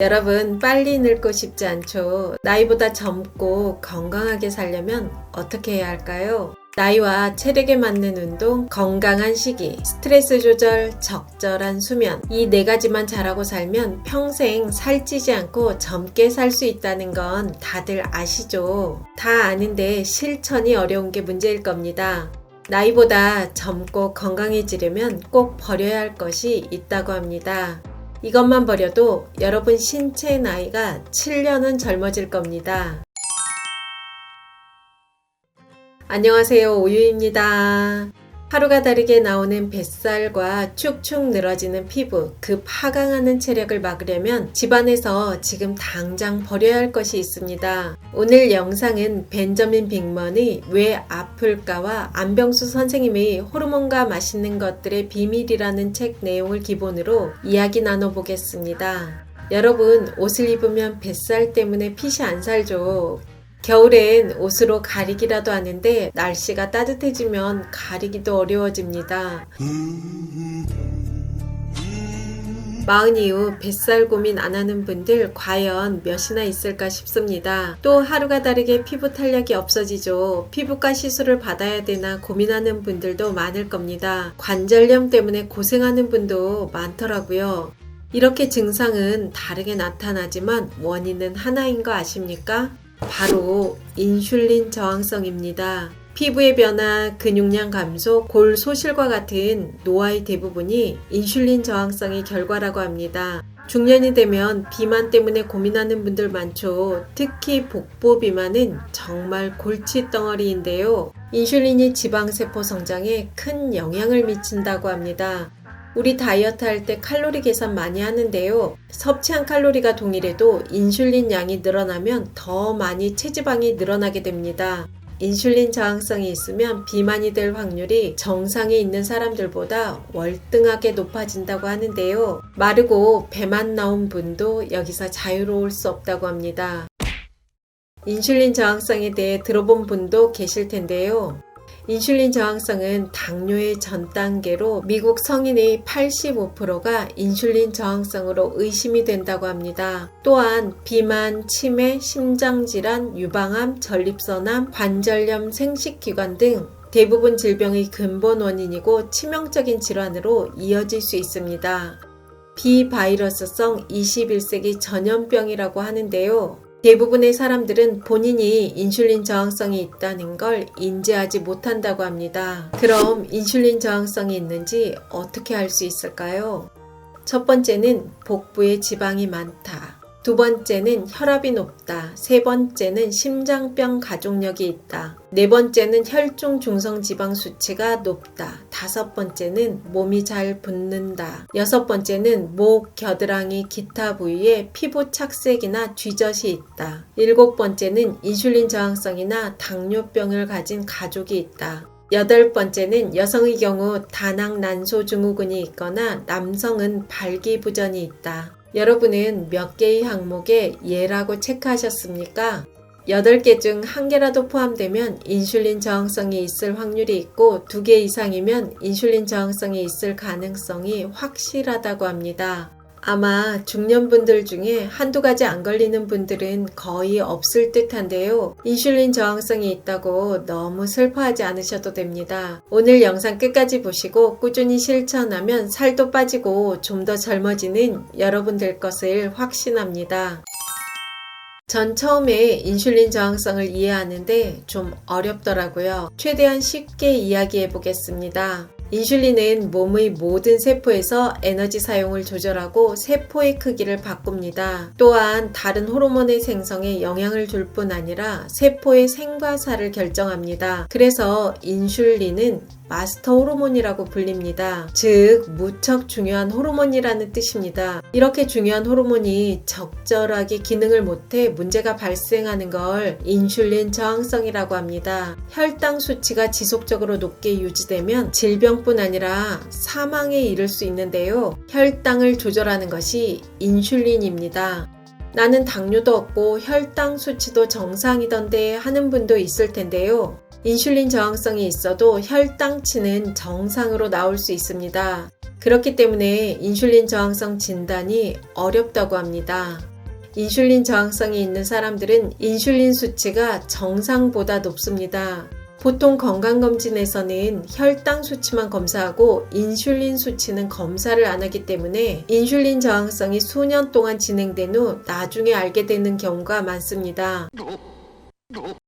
여러분, 빨리 늙고 싶지 않죠? 나이보다 젊고 건강하게 살려면 어떻게 해야 할까요? 나이와 체력에 맞는 운동, 건강한 식이, 스트레스 조절, 적절한 수면, 이 네 가지만 잘하고 살면 평생 살찌지 않고 젊게 살 수 있다는 건 다들 아시죠? 다 아는데 실천이 어려운 게 문제일 겁니다. 나이보다 젊고 건강해지려면 꼭 버려야 할 것이 있다고 합니다. 이것만 버려도 여러분 신체 나이가 7년은 젊어질 겁니다. 안녕하세요, 오유입니다. 하루가 다르게 나오는 뱃살과 축축 늘어지는 피부, 그 파강하는 체력을 막으려면 집안에서 지금 당장 버려야 할 것이 있습니다. 오늘 영상은 벤저민 빅먼의 왜 아플까와 안병수 선생님의 호르몬과 맛있는 것들의 비밀이라는 책 내용을 기본으로 이야기 나눠보겠습니다. 여러분, 옷을 입으면 뱃살 때문에 핏이 안 살죠. 겨울엔 옷으로 가리기라도 하는데 날씨가 따뜻해지면 가리기도 어려워집니다. 마흔 이후 뱃살 고민 안 하는 분들 과연 몇이나 있을까 싶습니다. 또 하루가 다르게 피부 탄력이 없어지죠. 피부과 시술을 받아야 되나 고민하는 분들도 많을 겁니다. 관절염 때문에 고생하는 분도 많더라고요. 이렇게 증상은 다르게 나타나지만 원인은 하나인 거 아십니까? 바로 인슐린 저항성입니다. 피부의 변화, 근육량 감소, 골 소실과 같은 노화의 대부분이 인슐린 저항성의 결과라고 합니다. 중년이 되면 비만 때문에 고민하는 분들 많죠. 특히 복부 비만은 정말 골칫덩어리인데요. 인슐린이 지방세포 성장에 큰 영향을 미친다고 합니다. 우리 다이어트 할 때 칼로리 계산 많이 하는데요. 섭취한 칼로리가 동일해도 인슐린 양이 늘어나면 더 많이 체지방이 늘어나게 됩니다. 인슐린 저항성이 있으면 비만이 될 확률이 정상에 있는 사람들보다 월등하게 높아진다고 하는데요. 마르고 배만 나온 분도 여기서 자유로울 수 없다고 합니다. 인슐린 저항성에 대해 들어본 분도 계실 텐데요. 인슐린 저항성은 당뇨의 전 단계로 미국 성인의 85%가 인슐린 저항성으로 의심이 된다고 합니다. 또한 비만, 치매, 심장질환, 유방암, 전립선암, 관절염, 생식기관 등 대부분 질병의 근본 원인이고 치명적인 질환으로 이어질 수 있습니다. 비바이러스성 21세기 전염병이라고 하는데요. 대부분의 사람들은 본인이 인슐린 저항성이 있다는 걸 인지하지 못한다고 합니다. 그럼 인슐린 저항성이 있는지 어떻게 알 수 있을까요? 첫 번째는 복부에 지방이 많다. 두 번째는 혈압이 높다. 세 번째는 심장병 가족력이 있다. 네 번째는 혈중 중성 지방 수치가 높다. 다섯 번째는 몸이 잘 붓는다. 여섯 번째는 목, 겨드랑이, 기타 부위에 피부 착색이나 쥐젖이 있다. 일곱 번째는 인슐린 저항성이나 당뇨병을 가진 가족이 있다. 여덟 번째는 여성의 경우 다낭 난소 증후군이 있거나 남성은 발기부전이 있다. 여러분은 몇 개의 항목에 예라고 체크하셨습니까? 8개 중 1개라도 포함되면 인슐린 저항성이 있을 확률이 있고 2개 이상이면 인슐린 저항성이 있을 가능성이 확실하다고 합니다. 아마 중년분들 중에 한두 가지 안 걸리는 분들은 거의 없을 듯한데요. 인슐린 저항성이 있다고 너무 슬퍼하지 않으셔도 됩니다. 오늘 영상 끝까지 보시고 꾸준히 실천하면 살도 빠지고 좀 더 젊어지는 여러분 될 것을 확신합니다. 전 처음에 인슐린 저항성을 이해하는데 좀 어렵더라고요. 최대한 쉽게 이야기해 보겠습니다. 인슐린은 몸의 모든 세포에서 에너지 사용을 조절하고 세포의 크기를 바꿉니다. 또한 다른 호르몬의 생성에 영향을 줄 뿐 아니라 세포의 생과사를 결정합니다. 그래서 인슐린은 마스터 호르몬이라고 불립니다. 즉, 무척 중요한 호르몬이라는 뜻입니다. 이렇게 중요한 호르몬이 적절하게 기능을 못해 문제가 발생하는 걸 인슐린 저항성이라고 합니다. 혈당 수치가 지속적으로 높게 유지되면 질병뿐 아니라 사망에 이를 수 있는데요. 혈당을 조절하는 것이 인슐린입니다. 나는 당뇨도 없고 혈당 수치도 정상이던데 하는 분도 있을 텐데요. 인슐린 저항성이 있어도 혈당치는 정상으로 나올 수 있습니다. 그렇기 때문에 인슐린 저항성 진단이 어렵다고 합니다. 인슐린 저항성이 있는 사람들은 인슐린 수치가 정상보다 높습니다. 보통 건강검진에서는 혈당 수치만 검사하고 인슐린 수치는 검사를 안 하기 때문에 인슐린 저항성이 수년 동안 진행된 후 나중에 알게 되는 경우가 많습니다.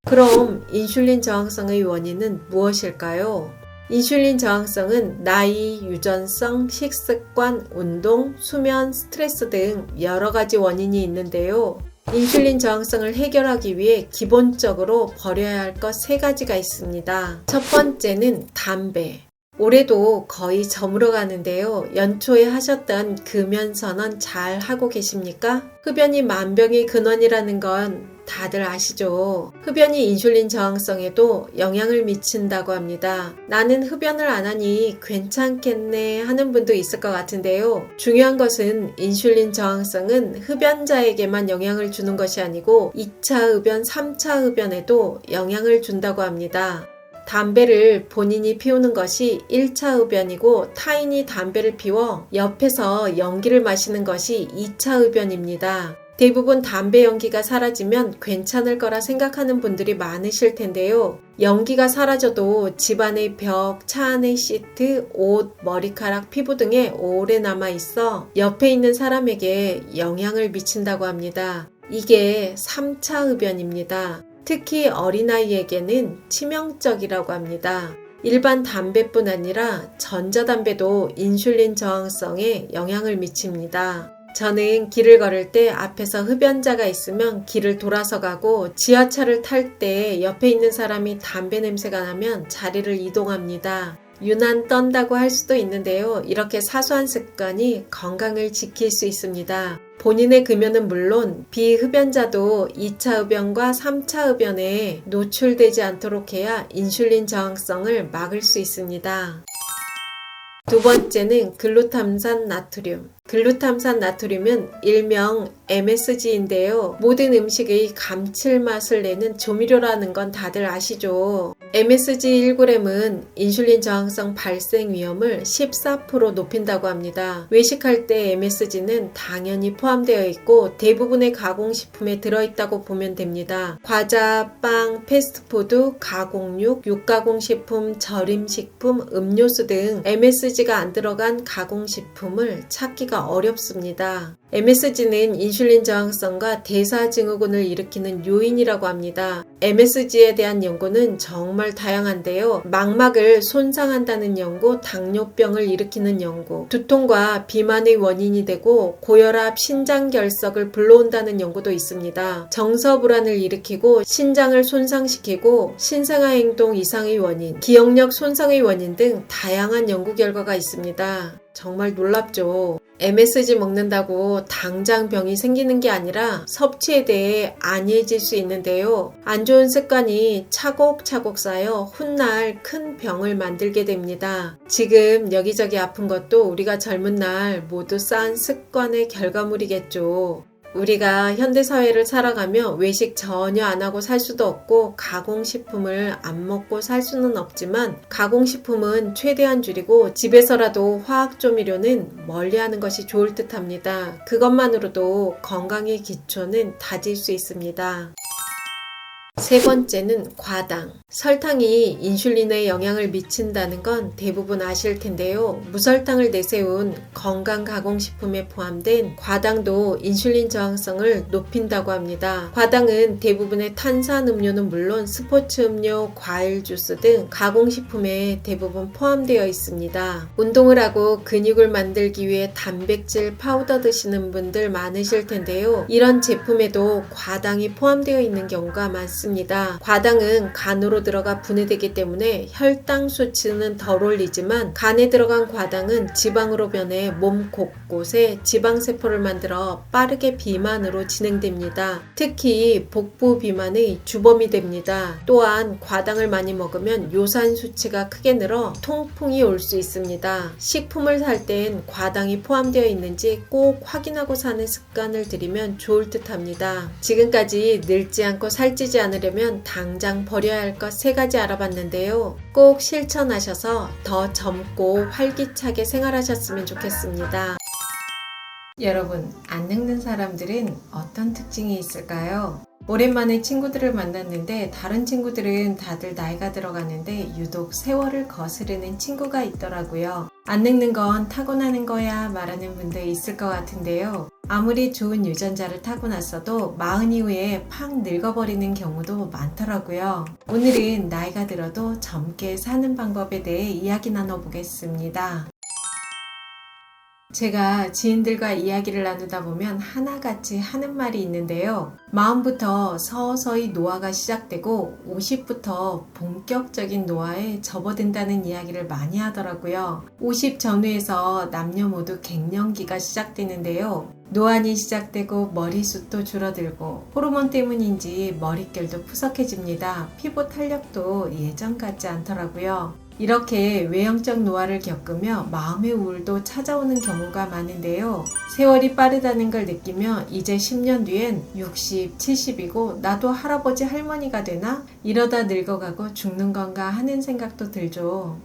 그럼 인슐린 저항성의 원인은 무엇일까요? 인슐린 저항성은 나이, 유전성, 식습관, 운동, 수면, 스트레스 등 여러 가지 원인이 있는데요. 인슐린 저항성을 해결하기 위해 기본적으로 버려야 할 것 3가지가 있습니다. 첫 번째는 담배. 올해도 거의 저물어 가는데요. 연초에 하셨던 금연선언 잘 하고 계십니까? 흡연이 만병의 근원이라는 건 다들 아시죠? 흡연이 인슐린 저항성에도 영향을 미친다고 합니다. 나는 흡연을 안 하니 괜찮겠네 하는 분도 있을 것 같은데요. 중요한 것은 인슐린 저항성은 흡연자에게만 영향을 주는 것이 아니고 2차 흡연, 3차 흡연에도 영향을 준다고 합니다. 담배를 본인이 피우는 것이 1차 흡연이고 타인이 담배를 피워 옆에서 연기를 마시는 것이 2차 흡연입니다. 대부분 담배 연기가 사라지면 괜찮을 거라 생각하는 분들이 많으실 텐데요. 연기가 사라져도 집안의 벽, 차 안의 시트, 옷, 머리카락, 피부 등에 오래 남아있어 옆에 있는 사람에게 영향을 미친다고 합니다. 이게 3차 흡연입니다. 특히 어린아이에게는 치명적이라고 합니다. 일반 담배뿐 아니라 전자담배도 인슐린 저항성에 영향을 미칩니다. 저는 길을 걸을 때 앞에서 흡연자가 있으면 길을 돌아서 가고 지하철을 탈 때 옆에 있는 사람이 담배 냄새가 나면 자리를 이동합니다. 유난 떤다고 할 수도 있는데요. 이렇게 사소한 습관이 건강을 지킬 수 있습니다. 본인의 금연은 물론 비흡연자도 2차 흡연과 3차 흡연에 노출되지 않도록 해야 인슐린 저항성을 막을 수 있습니다. 두 번째는 글루탐산 나트륨. 글루탐산 나트륨은 일명 MSG인데요. 모든 음식의 감칠맛을 내는 조미료라는 건 다들 아시죠? MSG 1g은 인슐린 저항성 발생 위험을 14% 높인다고 합니다. 외식할 때 MSG는 당연히 포함되어 있고 대부분의 가공식품에 들어있다고 보면 됩니다. 과자, 빵, 패스트푸드, 가공육, 육가공식품, 절임식품, 음료수 등 MSG가 안 들어간 가공식품을 찾기가 어렵습니다. MSG는 인슐린 저항성과 대사증후군을 일으키는 요인이라고 합니다. MSG에 대한 연구는 정말 다양한데요. 망막을 손상한다는 연구, 당뇨병을 일으키는 연구, 두통과 비만의 원인이 되고 고혈압, 신장결석을 불러온다는 연구도 있습니다. 정서불안을 일으키고 신장을 손상시키고 신생아행동 이상의 원인, 기억력 손상의 원인 등 다양한 연구 결과가 있습니다. 정말 놀랍죠. MSG 먹는다고 당장 병이 생기는 게 아니라 섭취에 대해 안이해질 수 있는데요. 안 좋은 습관이 차곡차곡 쌓여 훗날 큰 병을 만들게 됩니다. 지금 여기저기 아픈 것도 우리가 젊은 날 모두 쌓은 습관의 결과물이겠죠. 우리가 현대사회를 살아가며 외식 전혀 안 하고 살 수도 없고 가공식품을 안 먹고 살 수는 없지만 가공식품은 최대한 줄이고 집에서라도 화학조미료는 멀리하는 것이 좋을 듯 합니다. 그것만으로도 건강의 기초는 다질 수 있습니다. 세 번째는 과당. 설탕이 인슐린에 영향을 미친다는 건 대부분 아실 텐데요. 무설탕을 내세운 건강 가공식품에 포함된 과당도 인슐린 저항성을 높인다고 합니다. 과당은 대부분의 탄산음료는 물론 스포츠 음료, 과일 주스 등 가공식품에 대부분 포함되어 있습니다. 운동을 하고 근육을 만들기 위해 단백질 파우더 드시는 분들 많으실 텐데요. 이런 제품에도 과당이 포함되어 있는 경우가 많습니다. 과당은 간으로 들어가 분해되기 때문에 혈당 수치는 덜 올리지만 간에 들어간 과당은 지방으로 변해 몸 곳곳에 지방세포를 만들어 빠르게 비만으로 진행됩니다. 특히 복부 비만의 주범이 됩니다. 또한 과당을 많이 먹으면 요산 수치가 크게 늘어 통풍이 올 수 있습니다. 식품을 살 땐 과당이 포함되어 있는지 꼭 확인하고 사는 습관을 들이면 좋을 듯 합니다. 지금까지 늙지 않고 살찌지 않으려 않으려면 당장 버려야 할 것 3가지 알아봤는데요. 꼭 실천하셔서 더 젊고 활기차게 생활하셨으면 좋겠습니다. 여러분, 안 늙는 사람들은 어떤 특징이 있을까요? 오랜만에 친구들을 만났는데 다른 친구들은 다들 나이가 들어가는데 유독 세월을 거스르는 친구가 있더라고요. 안 늙는 건 타고나는 거야 말하는 분들 있을 것 같은데요. 아무리 좋은 유전자를 타고났어도 40 이후에 팍 늙어버리는 경우도 많더라고요. 오늘은 나이가 들어도 젊게 사는 방법에 대해 이야기 나눠보겠습니다. 제가 지인들과 이야기를 나누다 보면 하나같이 하는 말이 있는데요. 마음부터 서서히 노화가 시작되고 50부터 본격적인 노화에 접어든다는 이야기를 많이 하더라고요. 50 전후에서 남녀 모두 갱년기가 시작되는데요. 노안이 시작되고 머리숱도 줄어들고 호르몬 때문인지 머릿결도 푸석해집니다. 피부 탄력도 예전 같지 않더라고요. 이렇게 외형적 노화를 겪으며 마음의 우울도 찾아오는 경우가 많은데요. 세월이 빠르다는 걸 느끼며 이제 10년 뒤엔 60, 70이고 나도 할아버지 할머니가 되나? 이러다 늙어가고 죽는 건가 하는 생각도 들죠.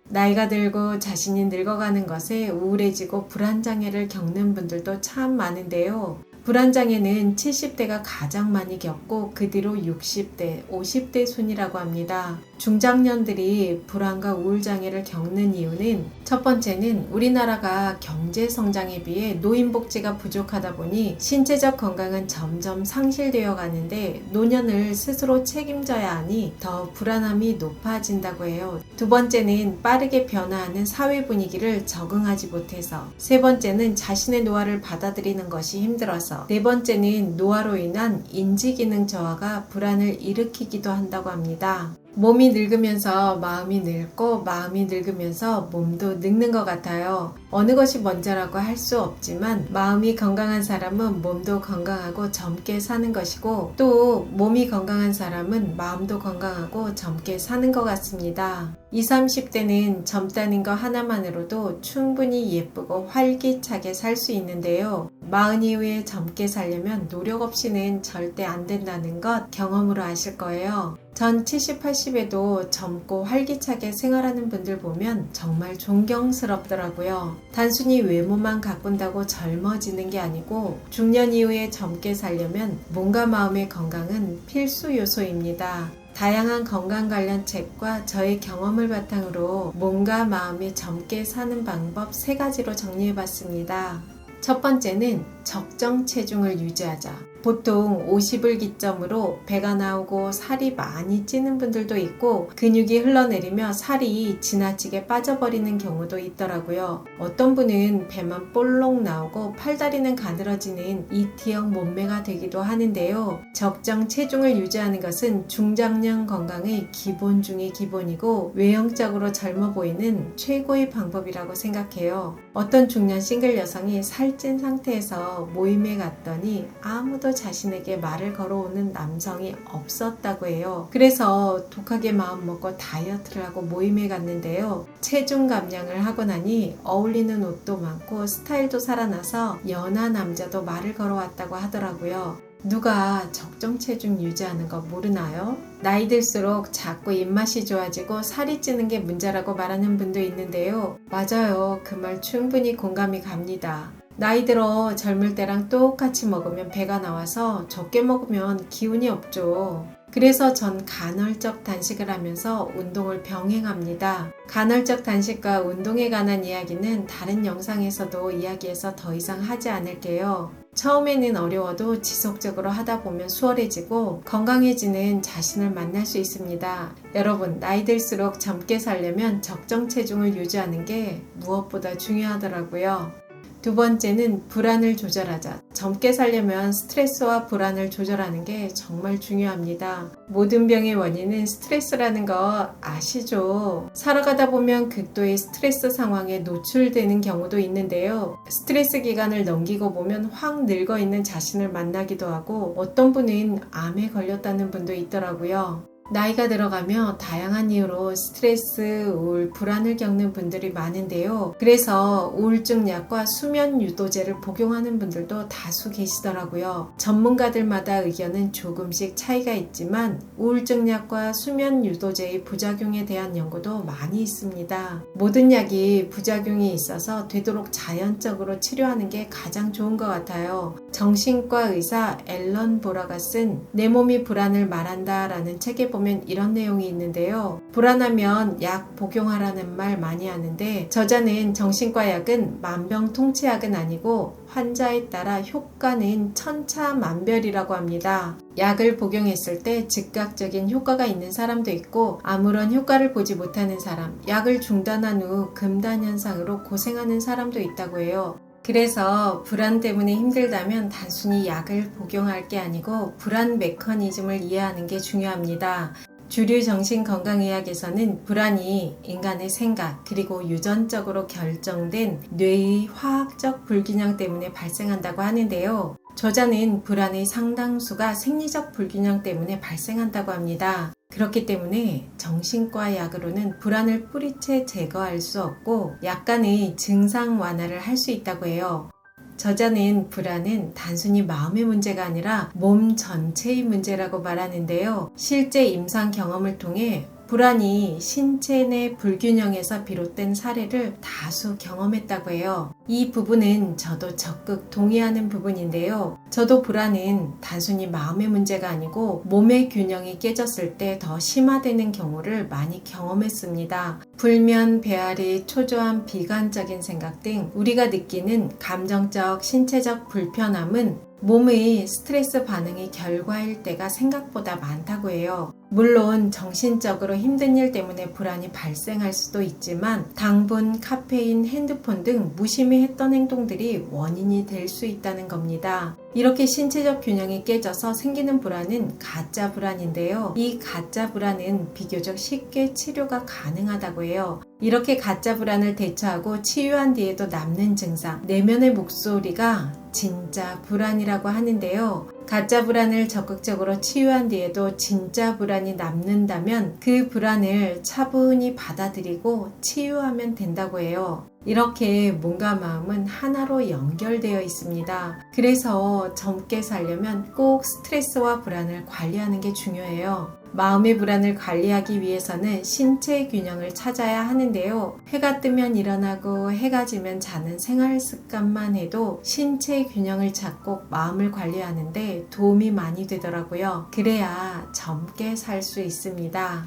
나이가 들고 자신이 늙어가는 것에 우울해지고 불안장애를 겪는 분들도 참 많은데요. 불안장애는 70대가 가장 많이 겪고 그 뒤로 60대, 50대 순이라고 합니다. 중장년들이 불안과 우울장애를 겪는 이유는 첫 번째는 우리나라가 경제성장에 비해 노인복지가 부족하다 보니 신체적 건강은 점점 상실되어 가는데 노년을 스스로 책임져야 하니 더 불안함이 높아진다고 해요. 두 번째는 빠르게 변화하는 사회 분위기를 적응하지 못해서, 세 번째는 자신의 노화를 받아들이는 것이 힘들어서, 네 번째는 노화로 인한 인지기능 저하가 불안을 일으키기도 한다고 합니다. 몸이 늙으면서 마음이 늙고 마음이 늙으면서 몸도 늙는 것 같아요. 어느 것이 먼저라고 할 수 없지만 마음이 건강한 사람은 몸도 건강하고 젊게 사는 것이고 또 몸이 건강한 사람은 마음도 건강하고 젊게 사는 것 같습니다. 20, 30대는 젊다는 것 하나만으로도 충분히 예쁘고 활기차게 살 수 있는데요. 40 이후에 젊게 살려면 노력 없이는 절대 안 된다는 것 경험으로 아실 거예요. 전 70, 80에도 젊고 활기차게 생활하는 분들 보면 정말 존경스럽더라고요. 단순히 외모만 가꾼다고 젊어지는 게 아니고 중년 이후에 젊게 살려면 몸과 마음의 건강은 필수 요소입니다. 다양한 건강 관련 책과 저의 경험을 바탕으로 몸과 마음이 젊게 사는 방법 3가지로 정리해봤습니다. 첫 번째는 적정 체중을 유지하자. 보통 50을 기점으로 배가 나오고 살이 많이 찌는 분들도 있고 근육이 흘러내리며 살이 지나치게 빠져버리는 경우도 있더라고요. 어떤 분은 배만 볼록 나오고 팔다리는 가늘어지는 E티형 몸매가 되기도 하는데요. 적정 체중을 유지하는 것은 중장년 건강의 기본 중의 기본이고 외형적으로 젊어 보이는 최고의 방법이라고 생각해요. 어떤 중년 싱글 여성이 살찐 상태에서 모임에 갔더니 아무도 자신에게 말을 걸어오는 남성이 없었다고 해요. 그래서 독하게 마음먹고 다이어트를 하고 모임에 갔는데요. 체중 감량을 하고 나니 어울리는 옷도 많고 스타일도 살아나서 연하 남자도 말을 걸어왔다고 하더라고요. 누가 적정 체중 유지하는 거 모르나요? 나이 들수록 자꾸 입맛이 좋아지고 살이 찌는 게 문제라고 말하는 분도 있는데요. 맞아요. 그 말 충분히 공감이 갑니다. 나이 들어 젊을 때랑 똑같이 먹으면 배가 나와서 적게 먹으면 기운이 없죠. 그래서 전 간헐적 단식을 하면서 운동을 병행합니다. 간헐적 단식과 운동에 관한 이야기는 다른 영상에서도 이야기해서 더 이상 하지 않을게요. 처음에는 어려워도 지속적으로 하다 보면 수월해지고 건강해지는 자신을 만날 수 있습니다. 여러분, 나이 들수록 젊게 살려면 적정 체중을 유지하는 게 무엇보다 중요하더라고요. 두 번째는 불안을 조절하자. 젊게 살려면 스트레스와 불안을 조절하는 게 정말 중요합니다. 모든 병의 원인은 스트레스라는 거 아시죠? 살아가다 보면 극도의 스트레스 상황에 노출되는 경우도 있는데요. 스트레스 기간을 넘기고 보면 확 늙어 있는 자신을 만나기도 하고 어떤 분은 암에 걸렸다는 분도 있더라고요. 나이가 들어가며 다양한 이유로 스트레스, 우울, 불안을 겪는 분들이 많은데요. 그래서 우울증 약과 수면 유도제를 복용하는 분들도 다수 계시더라고요. 전문가들마다 의견은 조금씩 차이가 있지만 우울증 약과 수면 유도제의 부작용에 대한 연구도 많이 있습니다. 모든 약이 부작용이 있어서 되도록 자연적으로 치료하는 게 가장 좋은 것 같아요. 정신과 의사 앨런 보라가 쓴 내 몸이 불안을 말한다 라는 책에 보면 이런 내용이 있는데요. 불안하면 약 복용하라는 말 많이 하는데 저자는 정신과 약은 만병통치약은 아니고 환자에 따라 효과는 천차만별이라고 합니다. 약을 복용했을 때 즉각적인 효과가 있는 사람도 있고 아무런 효과를 보지 못하는 사람, 약을 중단한 후 금단 현상으로 고생하는 사람도 있다고 해요. 그래서 불안 때문에 힘들다면 단순히 약을 복용할 게 아니고 불안 메커니즘을 이해하는 게 중요합니다. 주류 정신건강의학에서는 불안이 인간의 생각 그리고 유전적으로 결정된 뇌의 화학적 불균형 때문에 발생한다고 하는데요. 저자는 불안의 상당수가 생리적 불균형 때문에 발생한다고 합니다. 그렇기 때문에 정신과 약으로는 불안을 뿌리채 제거할 수 없고 약간의 증상 완화를 할 수 있다고 해요. 저자는 불안은 단순히 마음의 문제가 아니라 몸 전체의 문제라고 말하는데요. 실제 임상 경험을 통해 불안이 신체 내 불균형에서 비롯된 사례를 다수 경험했다고 해요. 이 부분은 저도 적극 동의하는 부분인데요. 저도 불안은 단순히 마음의 문제가 아니고 몸의 균형이 깨졌을 때 더 심화되는 경우를 많이 경험했습니다. 불면, 배앓이, 초조함, 비관적인 생각 등 우리가 느끼는 감정적, 신체적 불편함은 몸의 스트레스 반응의 결과일 때가 생각보다 많다고 해요. 물론 정신적으로 힘든 일 때문에 불안이 발생할 수도 있지만 당분, 카페인, 핸드폰 등 무심히 했던 행동들이 원인이 될 수 있다는 겁니다. 이렇게 신체적 균형이 깨져서 생기는 불안은 가짜 불안인데요. 이 가짜 불안은 비교적 쉽게 치료가 가능하다고 해요. 이렇게 가짜 불안을 대처하고 치유한 뒤에도 남는 증상, 내면의 목소리가 진짜 불안이라고 하는데요. 가짜 불안을 적극적으로 치유한 뒤에도 진짜 불안이 남는다면 그 불안을 차분히 받아들이고 치유하면 된다고 해요. 이렇게 몸과 마음은 하나로 연결되어 있습니다. 그래서 젊게 살려면 꼭 스트레스와 불안을 관리하는 게 중요해요. 마음의 불안을 관리하기 위해서는 신체 균형을 찾아야 하는데요. 해가 뜨면 일어나고 해가 지면 자는 생활 습관만 해도 신체 균형을 찾고 마음을 관리하는데 도움이 많이 되더라고요. 그래야 젊게 살 수 있습니다.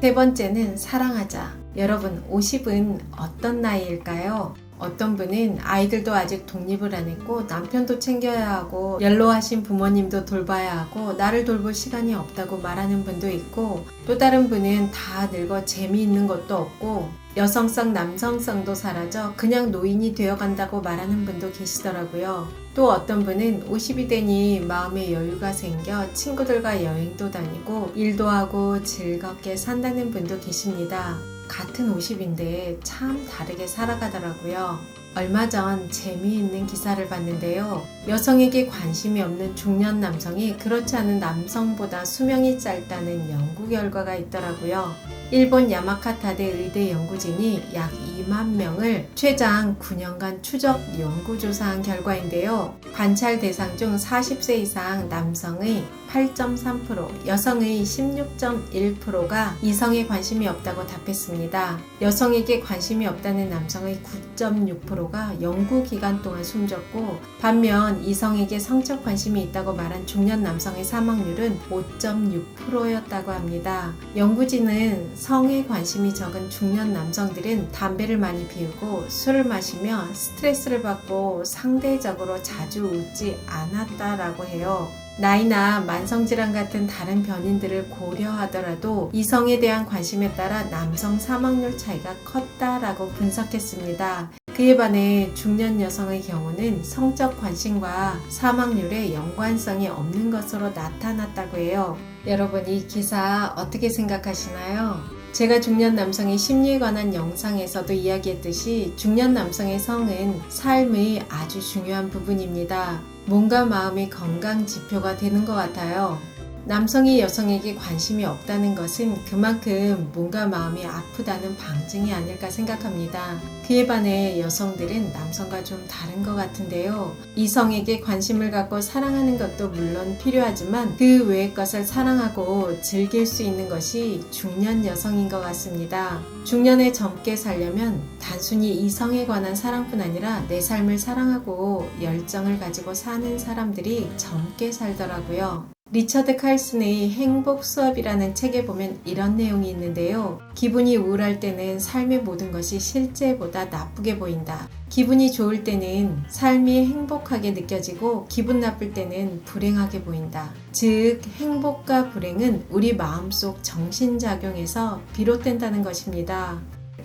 세 번째는 사랑하자. 여러분, 50은 어떤 나이일까요? 어떤 분은 아이들도 아직 독립을 안 했고 남편도 챙겨야 하고 연로하신 부모님도 돌봐야 하고 나를 돌볼 시간이 없다고 말하는 분도 있고 또 다른 분은 다 늙어 재미있는 것도 없고 여성성 남성성도 사라져 그냥 노인이 되어간다고 말하는 분도 계시더라고요. 또 어떤 분은 50이 되니 마음의 여유가 생겨 친구들과 여행도 다니고 일도 하고 즐겁게 산다는 분도 계십니다. 같은 50인데 참 다르게 살아가더라고요. 얼마 전 재미있는 기사를 봤는데요. 여성에게 관심이 없는 중년 남성이 그렇지 않은 남성보다 수명이 짧다는 연구 결과가 있더라고요. 일본 야마카타대 의대 연구진이 약 2만 명을 최장 9년간 추적 연구조사한 결과인데요. 관찰 대상 중 40세 이상 남성의 8.3%, 여성의 16.1%가 이성에 관심이 없다고 답했습니다. 여성에게 관심이 없다는 남성의 9.6%가 연구 기간 동안 숨졌고 반면 이성에게 성적 관심이 있다고 말한 중년 남성의 사망률은 5.6%였다고 합니다. 연구진은 성에 관심이 적은 중년 남성들은 담배를 많이 피우고 술을 마시며 스트레스를 받고 상대적으로 자주 웃지 않았다라고 해요. 나이나 만성질환 같은 다른 변인들을 고려하더라도 이성에 대한 관심에 따라 남성 사망률 차이가 컸다라고 분석했습니다. 그에 반해 중년 여성의 경우는 성적 관심과 사망률에 연관성이 없는 것으로 나타났다고 해요. 여러분, 이 기사 어떻게 생각하시나요? 제가 중년 남성의 심리에 관한 영상에서도 이야기했듯이 중년 남성의 성은 삶의 아주 중요한 부분입니다. 몸과 마음의 건강 지표가 되는 것 같아요. 남성이 여성에게 관심이 없다는 것은 그만큼 뭔가 마음이 아프다는 방증이 아닐까 생각합니다. 그에 반해 여성들은 남성과 좀 다른 것 같은데요. 이성에게 관심을 갖고 사랑하는 것도 물론 필요하지만 그 외의 것을 사랑하고 즐길 수 있는 것이 중년 여성인 것 같습니다. 중년에 젊게 살려면 단순히 이성에 관한 사랑뿐 아니라 내 삶을 사랑하고 열정을 가지고 사는 사람들이 젊게 살더라고요. 리처드 칼슨의 행복 수업이라는 책에 보면 이런 내용이 있는데요. 기분이 우울할 때는 삶의 모든 것이 실제보다 나쁘게 보인다. 기분이 좋을 때는 삶이 행복하게 느껴지고 기분 나쁠 때는 불행하게 보인다. 즉, 행복과 불행은 우리 마음속 정신작용에서 비롯된다는 것입니다.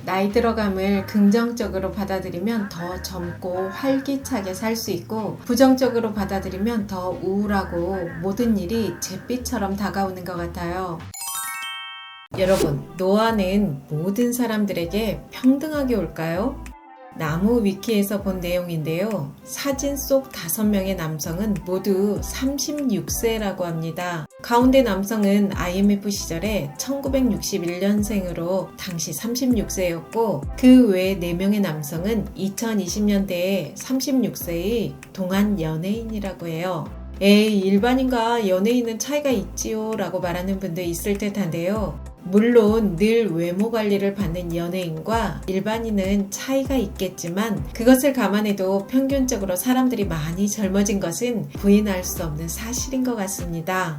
나이 들어감을 긍정적으로 받아들이면 더 젊고 활기차게 살 수 있고 부정적으로 받아들이면 더 우울하고 모든 일이 잿빛처럼 다가오는 것 같아요. 여러분, 노화는 모든 사람들에게 평등하게 올까요? 나무 위키에서 본 내용인데요. 사진 속 5명의 남성은 모두 36세라고 합니다. 가운데 남성은 IMF 시절에 1961년생으로 당시 36세였고 그 외 4명의 남성은 2020년대에 36세의 동안 연예인이라고 해요. 에이, 일반인과 연예인은 차이가 있지요 라고 말하는 분도 있을 듯한데요. 물론 늘 외모 관리를 받는 연예인과 일반인은 차이가 있겠지만 그것을 감안해도 평균적으로 사람들이 많이 젊어진 것은 부인할 수 없는 사실인 것 같습니다.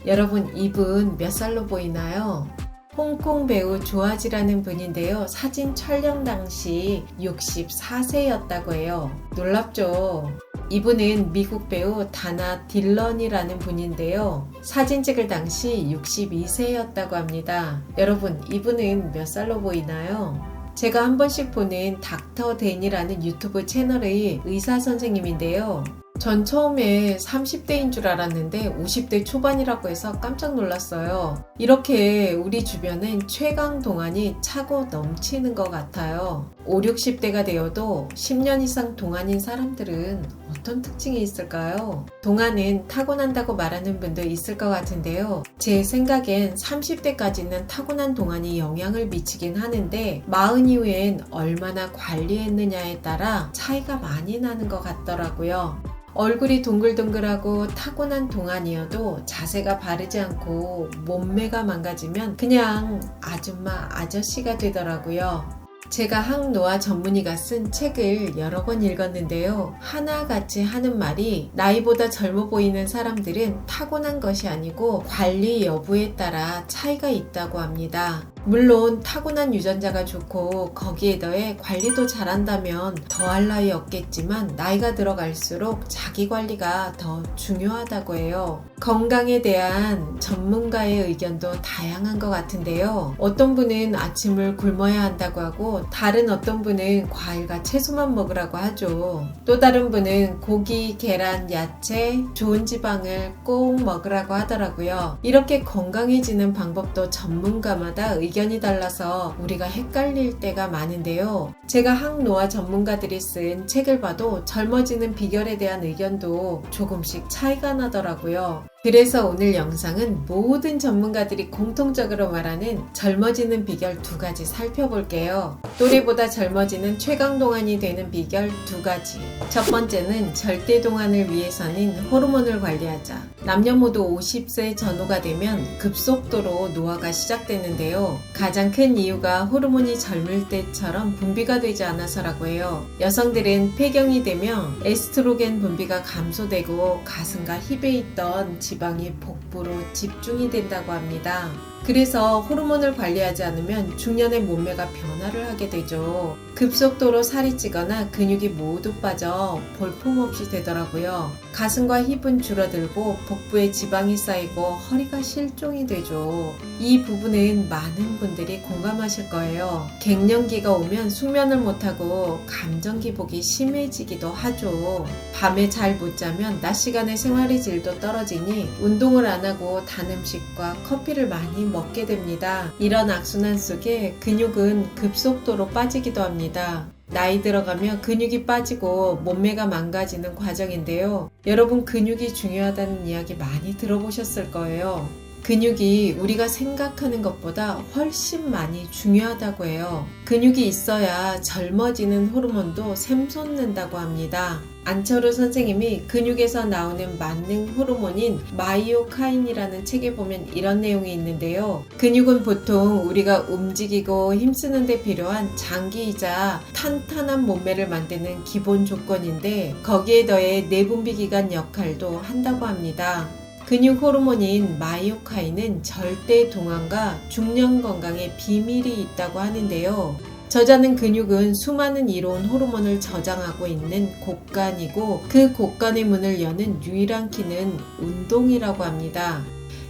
여러분, 이분 몇 살로 보이나요? 홍콩 배우 조아지라는 분인데요. 사진 촬영 당시 64세였다고 해요. 놀랍죠? 이분은 미국 배우 다나 딜런이라는 분인데요. 사진 찍을 당시 62세였다고 합니다. 여러분, 이분은 몇 살로 보이나요? 제가 한 번씩 보는 닥터 댄이라는 유튜브 채널의 의사 선생님인데요. 전 처음에 30대인 줄 알았는데 50대 초반이라고 해서 깜짝 놀랐어요. 이렇게 우리 주변은 최강 동안이 차고 넘치는 것 같아요. 5, 60대가 되어도 10년 이상 동안인 사람들은 어떤 특징이 있을까요? 동안은 타고난다고 말하는 분도 있을 것 같은데요. 제 생각엔 30대까지는 타고난 동안이 영향을 미치긴 하는데 40 이후엔 얼마나 관리했느냐에 따라 차이가 많이 나는 것 같더라고요. 얼굴이 동글동글하고 타고난 동안이어도 자세가 바르지 않고 몸매가 망가지면 그냥 아줌마 아저씨가 되더라고요. 제가 항노화 전문의가 쓴 책을 여러 권 읽었는데요. 하나같이 하는 말이 나이보다 젊어 보이는 사람들은 타고난 것이 아니고 관리 여부에 따라 차이가 있다고 합니다. 물론 타고난 유전자가 좋고 거기에 더해 관리도 잘한다면 더할 나위 없겠지만 나이가 들어갈수록 자기 관리가 더 중요하다고 해요. 건강에 대한 전문가의 의견도 다양한 것 같은데요. 어떤 분은 아침을 굶어야 한다고 하고 다른 어떤 분은 과일과 채소만 먹으라고 하죠. 또 다른 분은 고기, 계란, 야채, 좋은 지방을 꼭 먹으라고 하더라고요. 이렇게 건강해지는 방법도 전문가마다 의견이 달라서 우리가 헷갈릴 때가 많은데요. 제가 항노화 전문가들이 쓴 책을 봐도 젊어지는 비결에 대한 의견도 조금씩 차이가 나더라고요. 그래서 오늘 영상은 모든 전문가들이 공통적으로 말하는 젊어지는 비결 2가지 살펴볼게요. 또래보다 젊어지는 최강동안이 되는 비결 2가지. 첫 번째는 절대동안을 위해서는 호르몬을 관리하자. 남녀 모두 50세 전후가 되면 급속도로 노화가 시작되는데요. 가장 큰 이유가 호르몬이 젊을 때처럼 분비가 되지 않아서라고 해요. 여성들은 폐경이 되면 에스트로겐 분비가 감소되고 가슴과 힙에 있던 지방이 복부로 집중이 된다고 합니다. 그래서 호르몬을 관리하지 않으면 중년의 몸매가 변화를 하게 되죠. 급속도로 살이 찌거나 근육이 모두 빠져 볼품없이 되더라고요. 가슴과 힙은 줄어들고 복부에 지방이 쌓이고 허리가 실종이 되죠. 이 부분은 많은 분들이 공감하실 거예요. 갱년기가 오면 숙면을 못하고 감정 기복이 심해지기도 하죠. 밤에 잘 못 자면 낮 시간에 생활의 질도 떨어지니 운동을 안 하고 단 음식과 커피를 많이 먹게 됩니다. 이런 악순환 속에 근육은 급속도로 빠지기도 합니다. 나이 들어가며 근육이 빠지고 몸매가 망가지는 과정인데요. 여러분, 근육이 중요하다는 이야기 많이 들어보셨을 거예요. 근육이 우리가 생각하는 것보다 훨씬 많이 중요하다고 해요. 근육이 있어야 젊어지는 호르몬도 샘솟는다고 합니다. 안철호 선생님이 근육에서 나오는 만능 호르몬인 마이오카인이라는 책에 보면 이런 내용이 있는데요. 근육은 보통 우리가 움직이고 힘쓰는 데 필요한 장기이자 탄탄한 몸매를 만드는 기본 조건인데, 거기에 더해 내분비 기관 역할도 한다고 합니다. 근육 호르몬인 마이오카인은 절대 동안과 중년 건강에 비밀이 있다고 하는데요. 저자는 근육은 수많은 이로운 호르몬을 저장하고 있는 곳간이고, 그 곳간의 문을 여는 유일한 키는 운동이라고 합니다.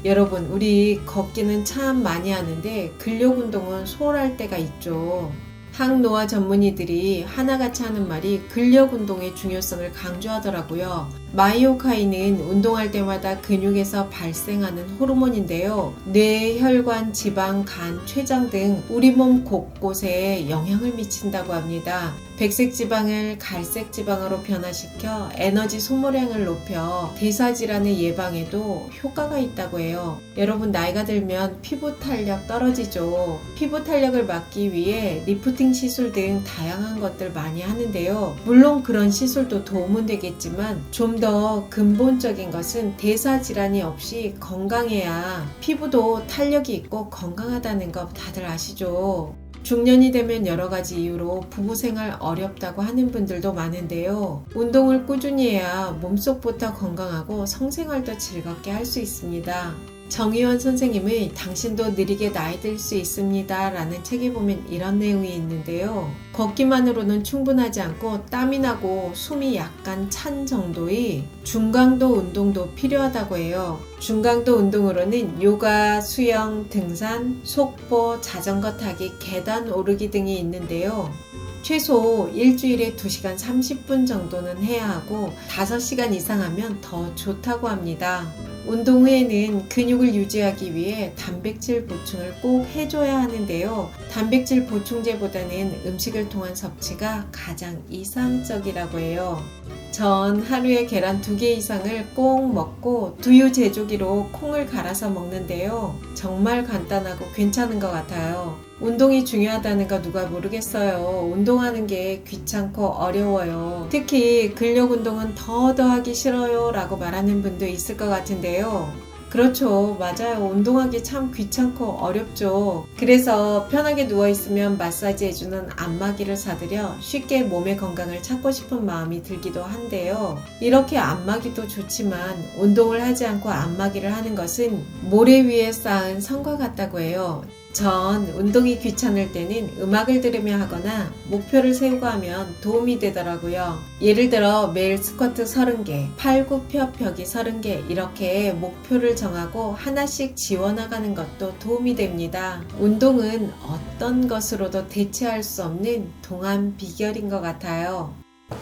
여러분, 우리 걷기는 참 많이 하는데 근력 운동은 소홀할 때가 있죠. 항노화 전문의들이 하나같이 하는 말이 근력 운동의 중요성을 강조하더라고요. 마이오카인은 운동할 때마다 근육에서 발생하는 호르몬인데요. 뇌, 혈관, 지방, 간, 췌장 등 우리 몸 곳곳에 영향을 미친다고 합니다. 백색 지방을 갈색 지방으로 변화시켜 에너지 소모량을 높여 대사질환의 예방에도 효과가 있다고 해요. 여러분, 나이가 들면 피부 탄력 떨어지죠. 피부 탄력을 막기 위해 리프팅 시술 등 다양한 것들 많이 하는데요. 물론 그런 시술도 도움은 되겠지만 좀 더 근본적인 것은 대사질환이 없이 건강해야 피부도 탄력이 있고 건강하다는 거 다들 아시죠? 중년이 되면 여러 가지 이유로 부부생활 어렵다고 하는 분들도 많은데요. 운동을 꾸준히 해야 몸속부터 건강하고 성생활도 즐겁게 할 수 있습니다. 정의원 선생님의 당신도 느리게 나이 들 수 있습니다 라는 책에 보면 이런 내용이 있는데요. 걷기만으로는 충분하지 않고 땀이 나고 숨이 약간 찬 정도의 중강도 운동도 필요하다고 해요. 중강도 운동으로는 요가, 수영, 등산, 속보, 자전거 타기, 계단 오르기 등이 있는데요. 최소 일주일에 2시간 30분 정도는 해야 하고 5시간 이상 하면 더 좋다고 합니다. 운동 후에는 근육을 유지하기 위해 단백질 보충을 꼭 해줘야 하는데요. 단백질 보충제보다는 음식을 통한 섭취가 가장 이상적이라고 해요. 전 하루에 계란 2개 이상을 꼭 먹고 두유 제조기로 콩을 갈아서 먹는데요. 정말 간단하고 괜찮은 것 같아요. 운동이 중요하다는 거 누가 모르겠어요. 운동하는 게 귀찮고 어려워요. 특히 근력 운동은 더 하기 싫어요 라고 말하는 분도 있을 것 같은데요. 그렇죠. 맞아요. 운동하기 참 귀찮고 어렵죠. 그래서 편하게 누워있으면 마사지 해주는 안마기를 사들여 쉽게 몸의 건강을 찾고 싶은 마음이 들기도 한데요. 이렇게 안마기도 좋지만 운동을 하지 않고 안마기를 하는 것은 모래 위에 쌓은 성과 같다고 해요. 전 운동이 귀찮을 때는 음악을 들으며 하거나 목표를 세우고 하면 도움이 되더라고요. 예를 들어 매일 스쿼트 30개, 팔굽혀펴기 30개 이렇게 목표를 정하고 하나씩 지워나가는 것도 도움이 됩니다. 운동은 어떤 것으로도 대체할 수 없는 동안 비결인 것 같아요.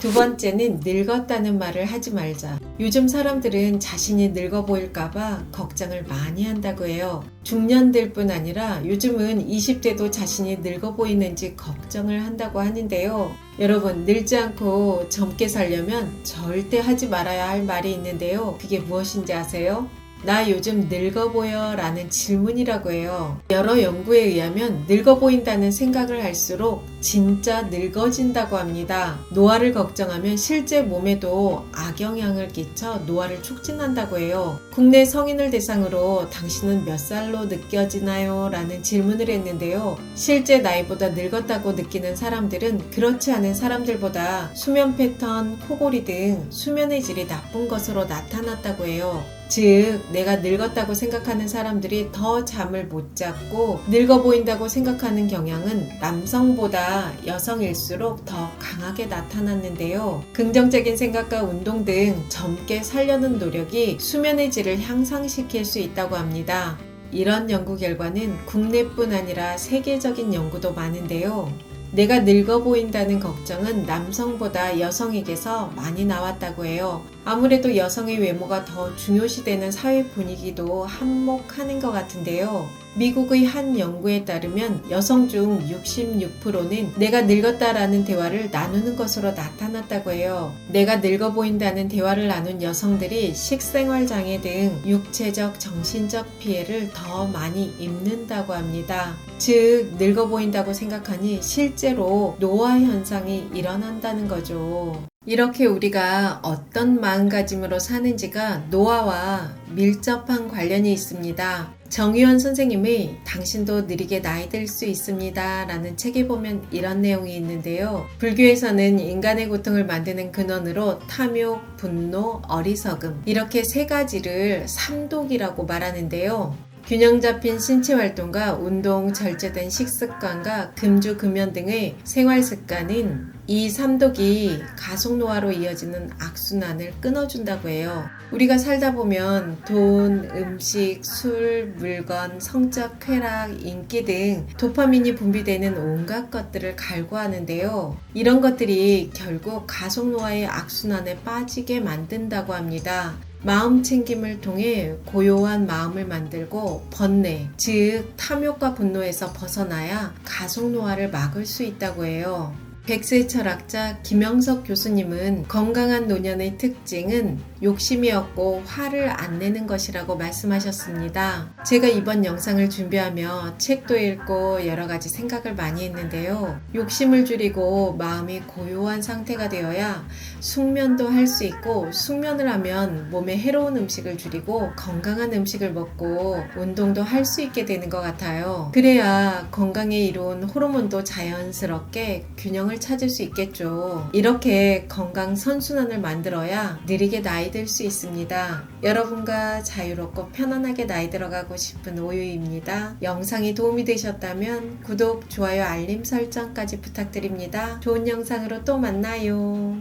두 번째는 늙었다는 말을 하지 말자. 요즘 사람들은 자신이 늙어 보일까봐 걱정을 많이 한다고 해요. 중년들 뿐 아니라 요즘은 20대도 자신이 늙어 보이는지 걱정을 한다고 하는데요. 여러분, 늙지 않고 젊게 살려면 절대 하지 말아야 할 말이 있는데요. 그게 무엇인지 아세요? 나 요즘 늙어 보여 라는 질문이라고 해요. 여러 연구에 의하면 늙어 보인다는 생각을 할수록 진짜 늙어진다고 합니다. 노화를 걱정하면 실제 몸에도 악영향을 끼쳐 노화를 촉진한다고 해요. 국내 성인을 대상으로 당신은 몇 살로 느껴지나요? 라는 질문을 했는데요. 실제 나이보다 늙었다고 느끼는 사람들은 그렇지 않은 사람들보다 수면 패턴, 코골이 등 수면의 질이 나쁜 것으로 나타났다고 해요. 즉, 내가 늙었다고 생각하는 사람들이 더 잠을 못 잤고 늙어 보인다고 생각하는 경향은 남성보다 여성일수록 더 강하게 나타났는데요. 긍정적인 생각과 운동 등 젊게 살려는 노력이 수면의 질을 향상시킬 수 있다고 합니다. 이런 연구 결과는 국내뿐 아니라 세계적인 연구도 많은데요. 내가 늙어 보인다는 걱정은 남성보다 여성에게서 많이 나왔다고 해요. 아무래도 여성의 외모가 더 중요시되는 사회 분위기도 한몫하는 것 같은데요. 미국의 한 연구에 따르면 여성 중 66%는 내가 늙었다라는 대화를 나누는 것으로 나타났다고 해요. 내가 늙어 보인다는 대화를 나눈 여성들이 식생활 장애 등 육체적, 정신적 피해를 더 많이 입는다고 합니다. 즉, 늙어 보인다고 생각하니 실제로 노화 현상이 일어난다는 거죠. 이렇게 우리가 어떤 마음가짐으로 사는지가 노화와 밀접한 관련이 있습니다. 정유현 선생님의 당신도 느리게 나이 들 수 있습니다 라는 책에 보면 이런 내용이 있는데요. 불교에서는 인간의 고통을 만드는 근원으로 탐욕, 분노, 어리석음 이렇게 세 가지를 삼독이라고 말하는데요. 균형 잡힌 신체 활동과 운동, 절제된 식습관과 금주, 금연 등의 생활 습관은 이 삼독이 가속노화로 이어지는 악순환을 끊어준다고 해요. 우리가 살다 보면 돈, 음식, 술, 물건, 성적 쾌락, 인기 등 도파민이 분비되는 온갖 것들을 갈구하는데요. 이런 것들이 결국 가속노화의 악순환에 빠지게 만든다고 합니다. 마음 챙김을 통해 고요한 마음을 만들고 번뇌, 즉 탐욕과 분노에서 벗어나야 가속노화를 막을 수 있다고 해요. 백세 철학자 김영석 교수님은 건강한 노년의 특징은 욕심이 없고 화를 안 내는 것이라고 말씀하셨습니다. 제가 이번 영상을 준비하며 책도 읽고 여러 가지 생각을 많이 했는데요. 욕심을 줄이고 마음이 고요한 상태가 되어야 숙면도 할 수 있고, 숙면을 하면 몸에 해로운 음식을 줄이고 건강한 음식을 먹고 운동도 할 수 있게 되는 것 같아요. 그래야 건강에 이로운 호르몬도 자연스럽게 균형을 찾을 수 있겠죠. 이렇게 건강 선순환을 만들어야 느리게 나이 들 수 있습니다. 여러분과 자유롭고 편안하게 나이 들어가고 싶은 오유입니다. 영상이 도움이 되셨다면 구독, 좋아요, 알림 설정까지 부탁드립니다. 좋은 영상으로 또 만나요.